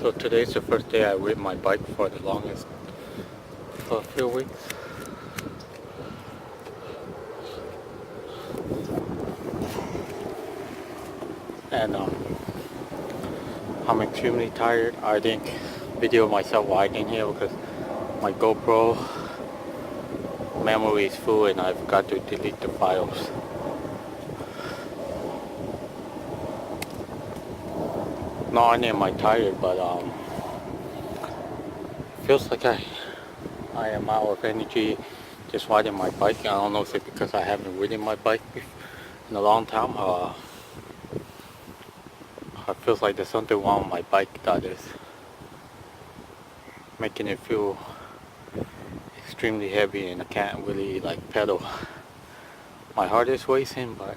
So today's the first day I rode my bike for the longest, for a few weeks. And I'm extremely tired. I didn't video myself riding here because my GoPro memory is full and I forgot to delete the files. Not only am I tired, but feels like I am out of energy just riding my bike. I don't know if it's because I haven't ridden my bike in a long time. It feels like there's something wrong with my bike that is making it feel extremely heavy and I can't really like pedal. My heart is racing, but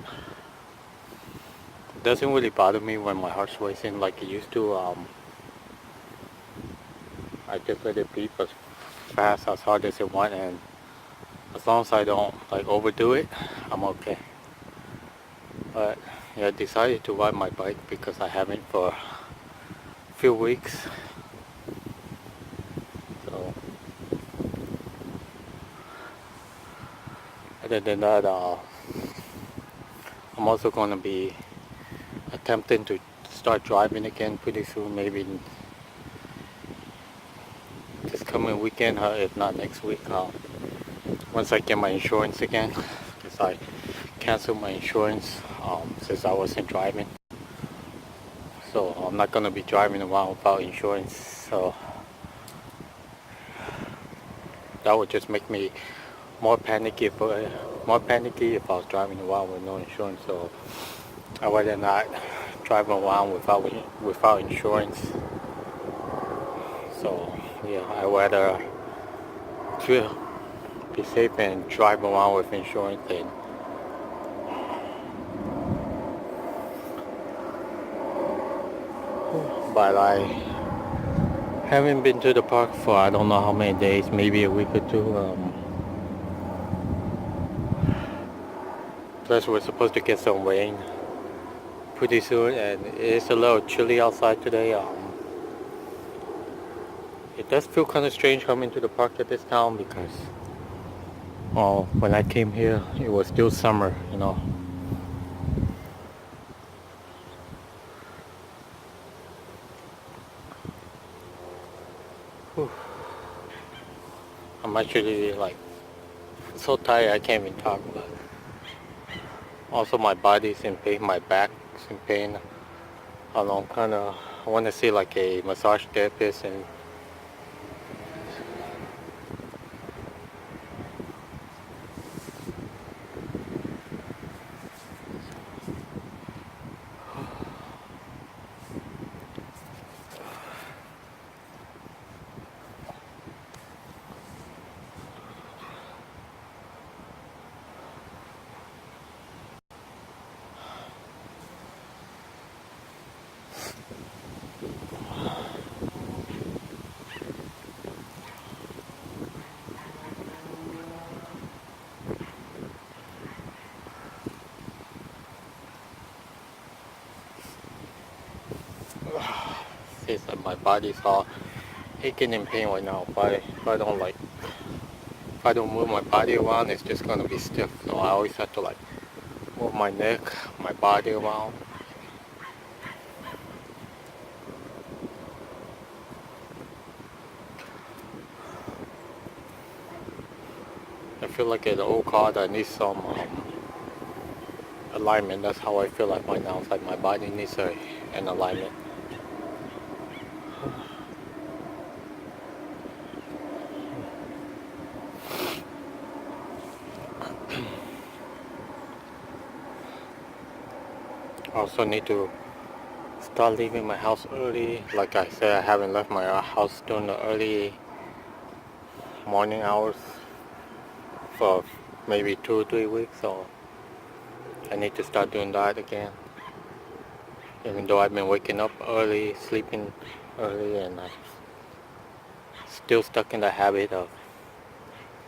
it doesn't really bother me when my heart's racing like it used to. I just let it beat as fast, as hard as it wants, and as long as I don't like overdo it, I'm okay. But yeah, I decided to ride my bike because I haven't for a few weeks. So other than that, I'm also going to be attempting to start driving again pretty soon, maybe this coming weekend, if not next week. Once I get my insurance again, because I canceled my insurance since I wasn't driving. So I'm not going to be driving around without insurance. So that would just make me more panicky if I was driving around with no insurance. So I rather not drive around without insurance. So yeah, I rather be safe and drive around with insurance. And but I haven't been to the park for I don't know how many days, maybe a week or two. Plus we're supposed to get some rain pretty soon, and it's a little chilly outside today. It does feel kind of strange coming to the park at this time because, well, when I came here, it was still summer, you know. Whew. I'm actually like so tired I can't even talk, but also my body's in pain, my back's in pain. I don't know, I want to see like a massage therapist and it's like my body's all aching in pain right now. If I don't move my body around, it's just gonna be stiff. So I always have to like move my neck, my body around. I feel like an old car that needs some alignment. That's how I feel like right now. It's like my body needs an alignment. I also need to start leaving my house early. Like I said, I haven't left my house during the early morning hours for maybe 2 or 3 weeks. So I need to start doing that again. Even though I've been waking up early, sleeping early, and I'm still stuck in the habit of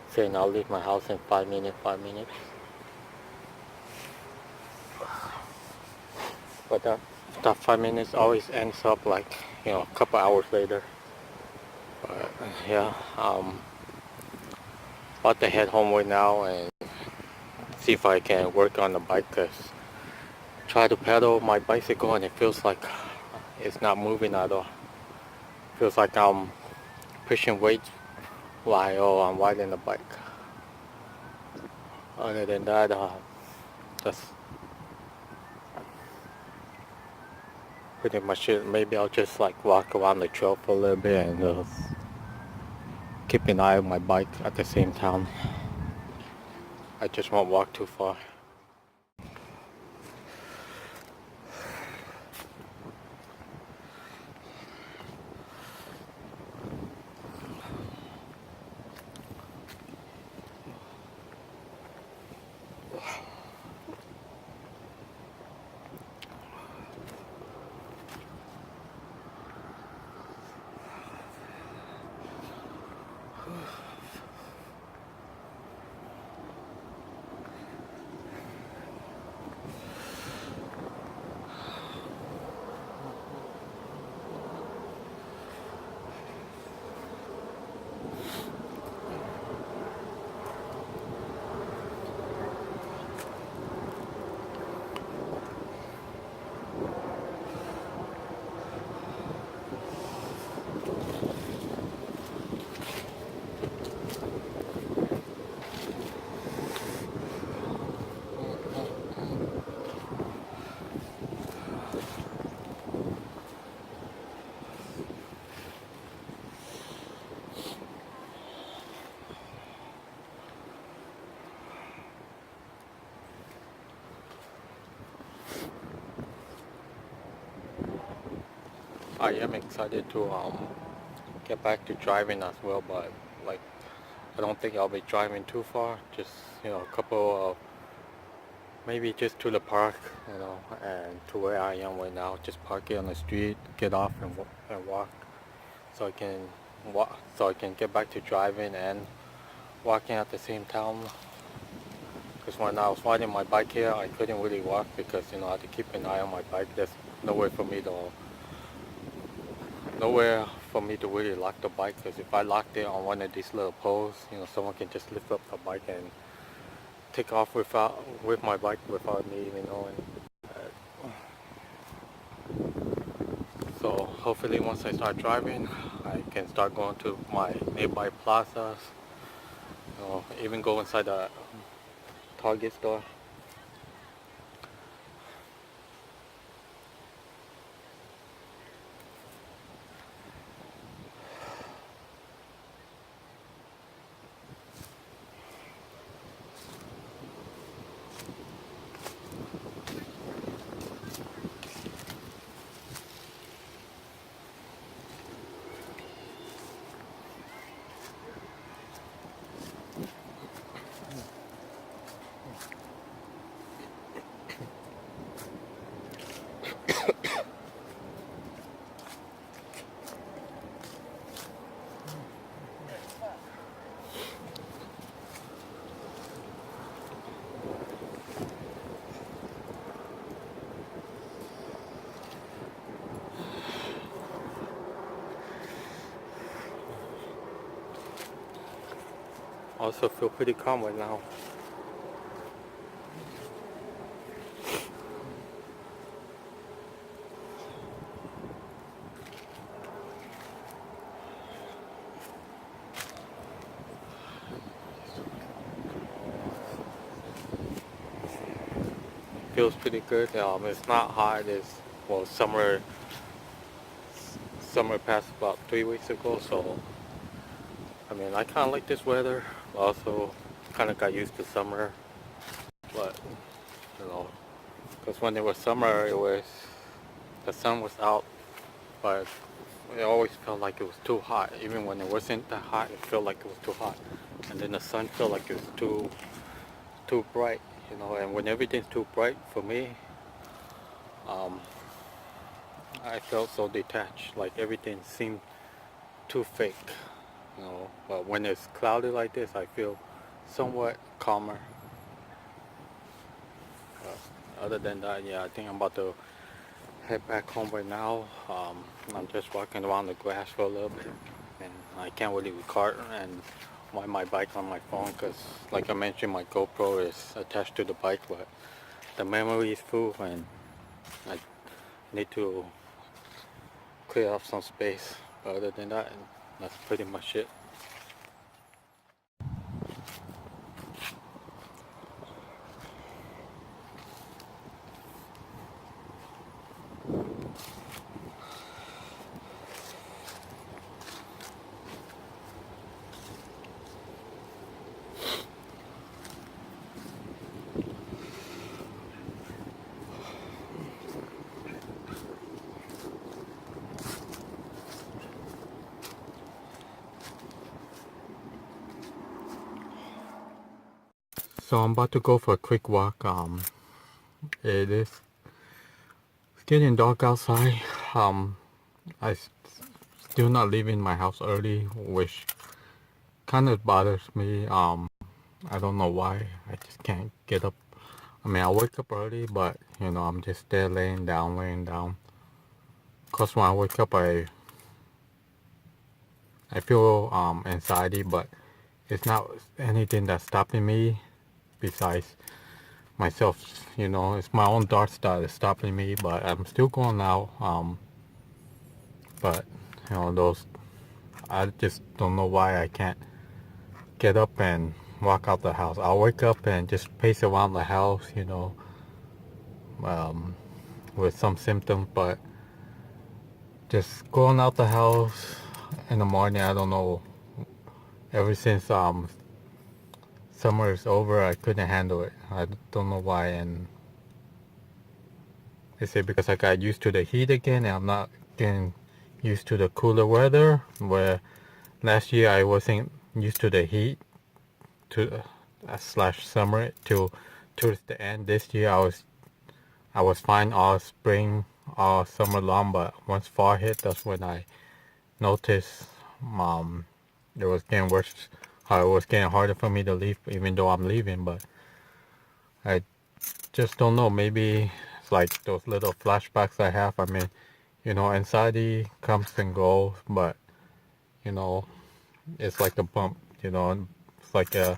saying I'll leave my house in 5 minutes, 5 minutes. But That 5 minutes always ends up like, a couple hours later. But yeah, about to head home right now and see if I can work on the bike, because try to pedal my bicycle and it feels like it's not moving at all. Feels like I'm pushing weights while I'm riding the bike. Other than that, that's pretty much it. Maybe I'll just like walk around the trail for a little bit and keep an eye on my bike at the same time. I just won't walk too far. I am excited to get back to driving as well, but like I don't think I'll be driving too far. Just a couple of maybe just to the park, and to where I am right now. Just park it on the street, get off and walk, so I can so I can get back to driving and walking at the same time. Because when I was riding my bike here, I couldn't really walk because I had to keep an eye on my bike. There's nowhere for me to really lock the bike, because if I locked it on one of these little poles, someone can just lift up the bike and take off with my bike without me even knowing. So hopefully once I start driving, I can start going to my nearby plazas, even go inside the Target store. Also feel pretty calm right now. Feels pretty good. It's not hot. Summer passed about 3 weeks ago, so I kind of like this weather. Also, kind of got used to summer, but because when it was summer, the sun was out, but it always felt like it was too hot. Even when it wasn't that hot, it felt like it was too hot, and then the sun felt like it was too bright. And when everything's too bright for me, I felt so detached, like everything seemed too fake. But when it's cloudy like this, I feel somewhat calmer. Other than that, yeah, I think I'm about to Head back home right now. I'm just walking around the grass for a little bit, and I can't really record and ride my bike on my phone because, like I mentioned, my GoPro is attached to the bike, but the memory is full, and I need to clear off some space. Other than that, that's pretty much it. So I'm about to go for a quick walk. It is getting dark outside. I still not leaving my house early, which kind of bothers me. I don't know why. I just can't get up. I mean, I wake up early, but I'm just there laying down, laying down. Cause when I wake up, I feel anxiety, but it's not anything that's stopping me besides myself. It's my own thoughts that is stopping me, but I'm still going out. But those I just don't know why I can't get up and walk out the house. I'll wake up and just pace around the house, um, with some symptoms, but just going out the house in the morning, I don't know. Ever since summer is over, I couldn't handle it. I don't know why, and is it because I got used to the heat again, and I'm not getting used to the cooler weather? Where last year I wasn't used to the heat to slash summer to towards the end. This year I was fine all spring, all summer long, but once fall hit, that's when I noticed it was getting worse. How it was getting harder for me to leave, even though I'm leaving. But I just don't know. Maybe it's like those little flashbacks I have. I mean, anxiety comes and goes, but you know, it's like a bump. It's like a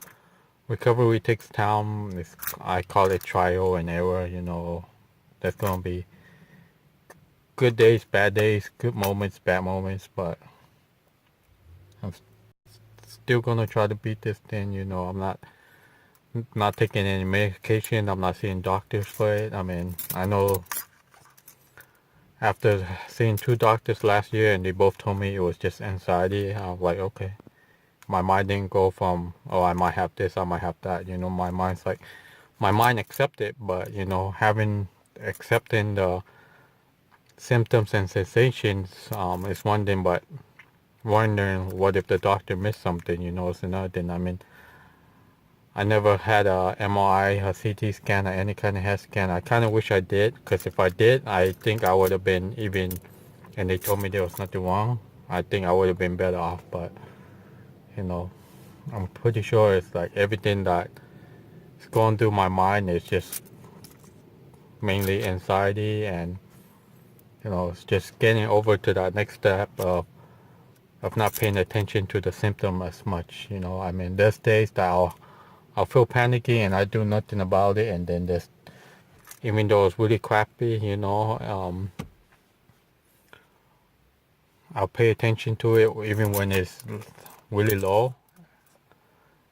recovery takes time. I call it trial and error. There's gonna be good days, bad days, good moments, bad moments, but I'm still gonna try to beat this thing. I'm not taking any medication. I'm not seeing doctors for it. I mean, I know after seeing two doctors last year and they both told me it was just anxiety, I was like, okay. My mind didn't go from, oh, I might have this, I might have that. My mind's like, my mind accepted, but accepting the symptoms and sensations is one thing, but wondering what if the doctor missed something, is another thing. I mean, I never had a MRI, a CT scan, or any kind of head scan. I kind of wish I did, because if I did, I think I would have been even, and they told me there was nothing wrong, I think I would have been better off, but, you know, I'm pretty sure it's like everything that is going through my mind is just mainly anxiety, and, it's just getting over to that next step of not paying attention to the symptom as much, I mean, there's days that I'll feel panicky and I do nothing about it, and then there's, even though it's really crappy, I'll pay attention to it even when it's really low.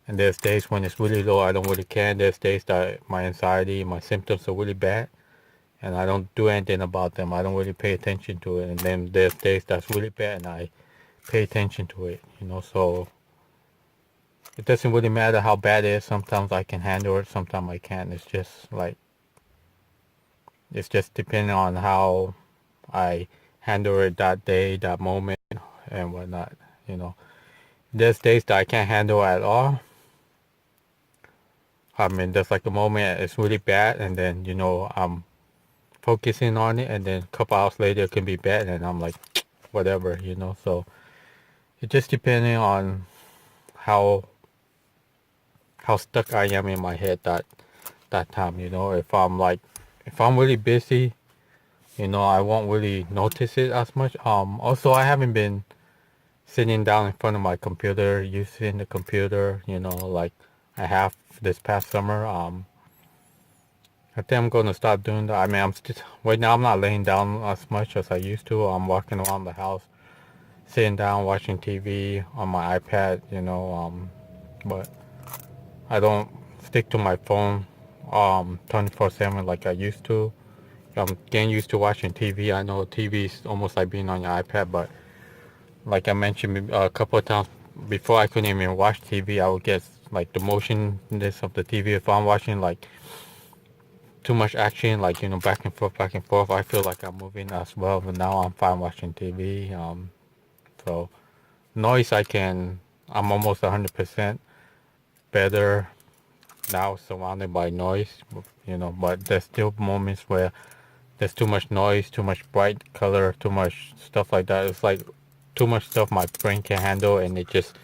And there's days when it's really low, I don't really care. There's days that my anxiety, my symptoms are really bad, and I don't do anything about them. I don't really pay attention to it. And then there's days that's really bad, and I pay attention to it. So it doesn't really matter how bad it is. Sometimes I can handle it, sometimes I can't. It's just depending on how I handle it that day, that moment, and whatnot. There's days that I can't handle at all. I mean, there's like a moment it's really bad, and then I'm focusing on it, and then a couple hours later it can be bad, and I'm like, whatever. So it just depending on how stuck I am in my head that time. If I'm really busy, I won't really notice it as much. Also, I haven't been sitting down in front of my computer, using the computer, like I have this past summer. I think I'm gonna start doing that. I mean, I'm still right now. I'm not laying down as much as I used to. I'm walking around the house, sitting down, watching TV on my iPad. But I don't stick to my phone 24/7 like I used to. I'm getting used to watching TV. I know TV is almost like being on your iPad, but like I mentioned a couple of times before, I couldn't even watch TV. I would get like the motionness of the TV. If I'm watching like too much action, like back and forth, I feel like I'm moving as well. But now I'm fine watching TV. So noise, I'm almost 100% better now surrounded by noise. But there's still moments where there's too much noise, too much bright color, too much stuff like that. It's like too much stuff my brain can handle, and it just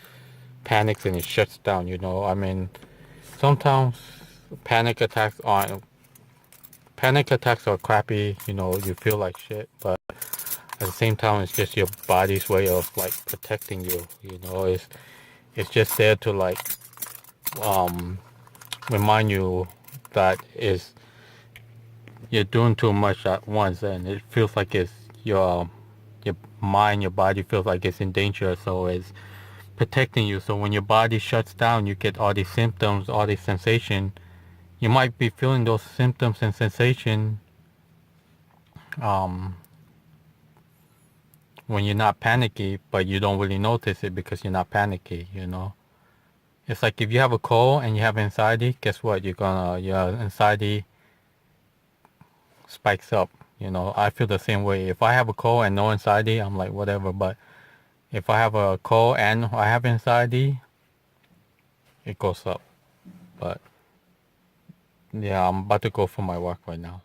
panics and it shuts down. I mean, sometimes panic attacks aren't panic attacks are crappy. You feel like shit, but at the same time, it's just your body's way of like protecting you. It's just there to like um remind you that is you're doing too much at once, and it feels like it's your mind, your body feels like it's in danger, so it's protecting you. So when your body shuts down, you get all these symptoms, all these sensation. You might be feeling those symptoms and sensation um, when you're not panicky, but you don't really notice it because you're not panicky. It's like if you have a cold and you have anxiety, guess what? Your anxiety spikes up. I feel the same way. If I have a cold and no anxiety, I'm like whatever. But if I have a cold and I have anxiety, it goes up. But yeah, I'm about to go for my walk right now.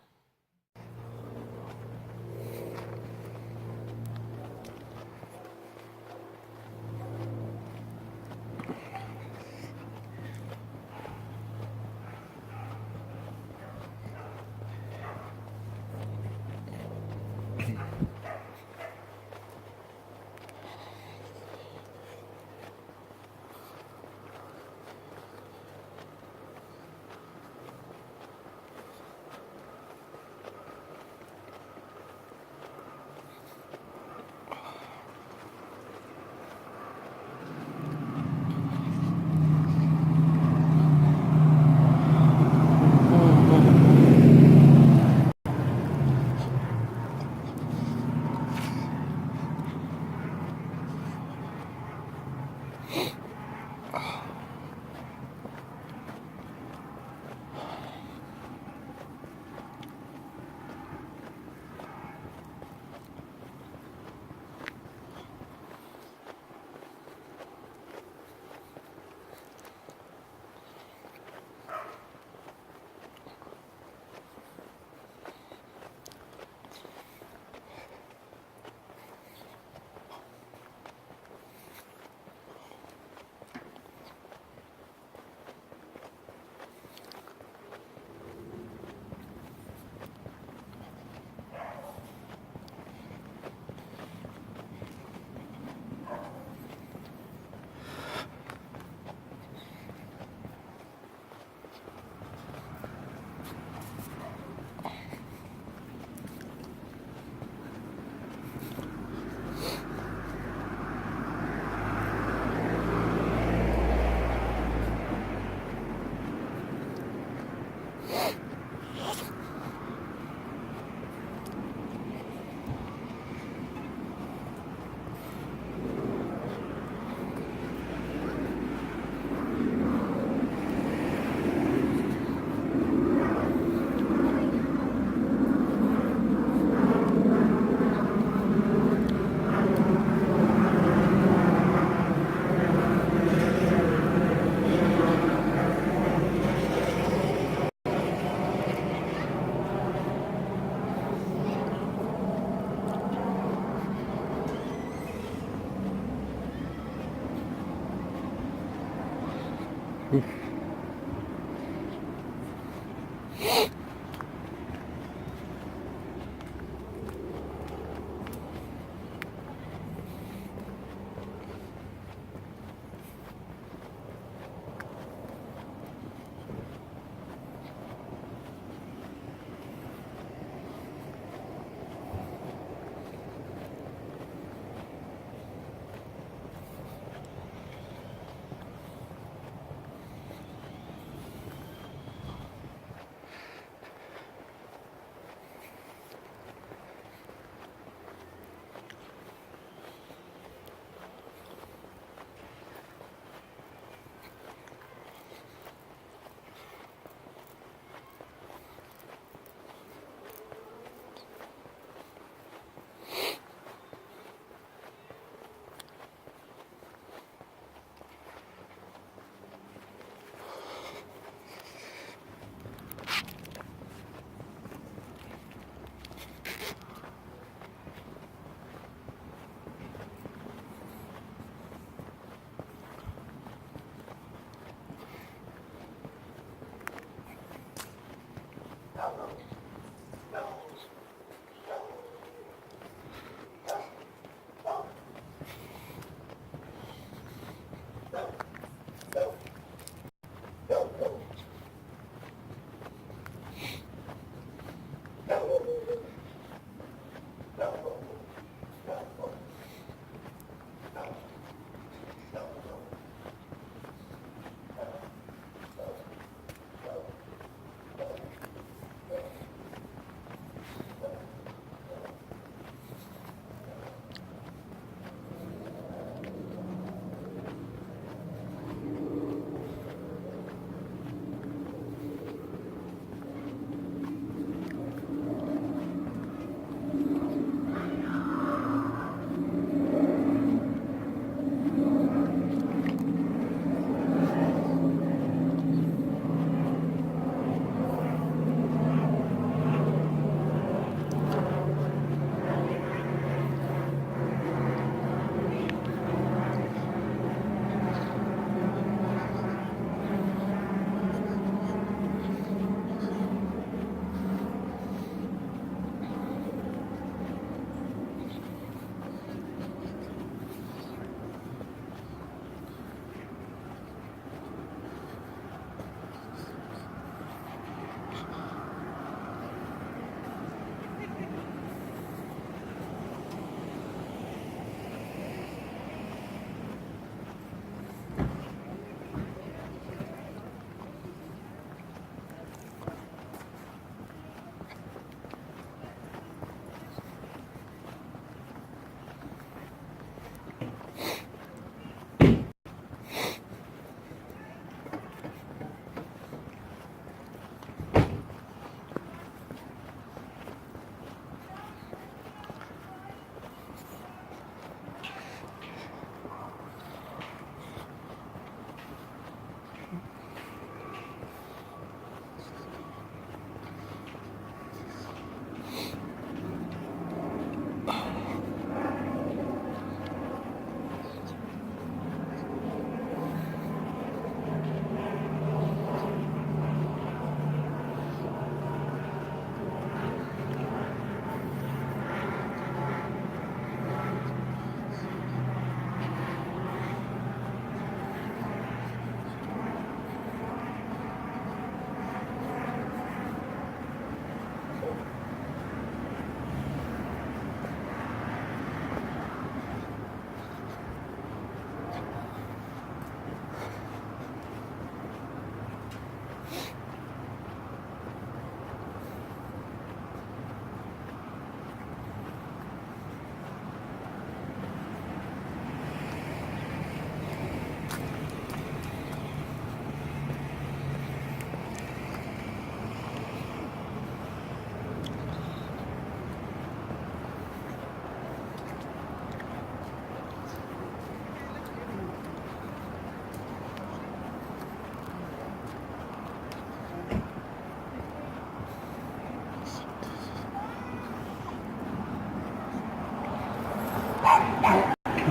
I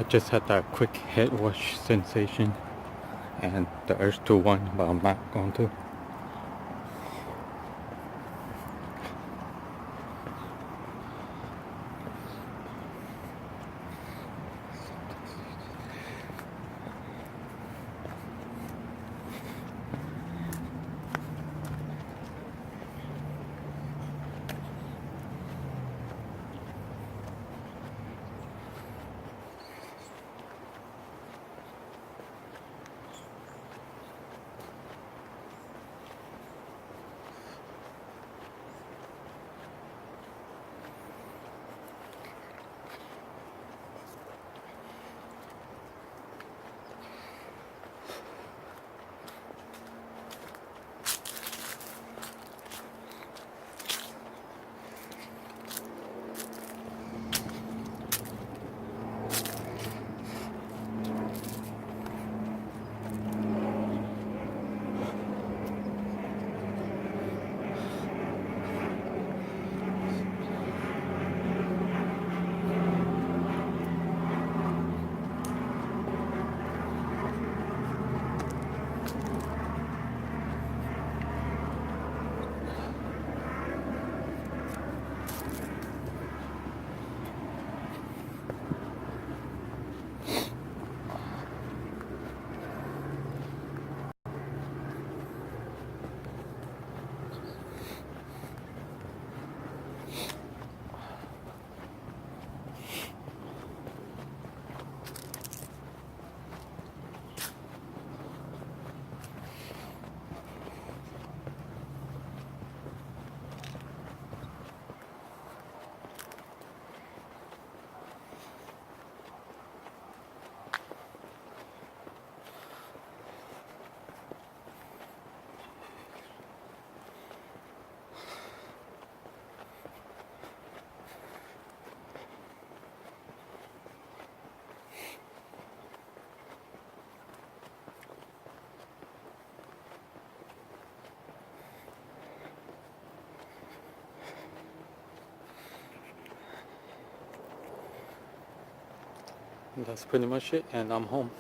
just had that quick head wash sensation and the urge to whine, but I'm not going to. That's pretty much it, and I'm home.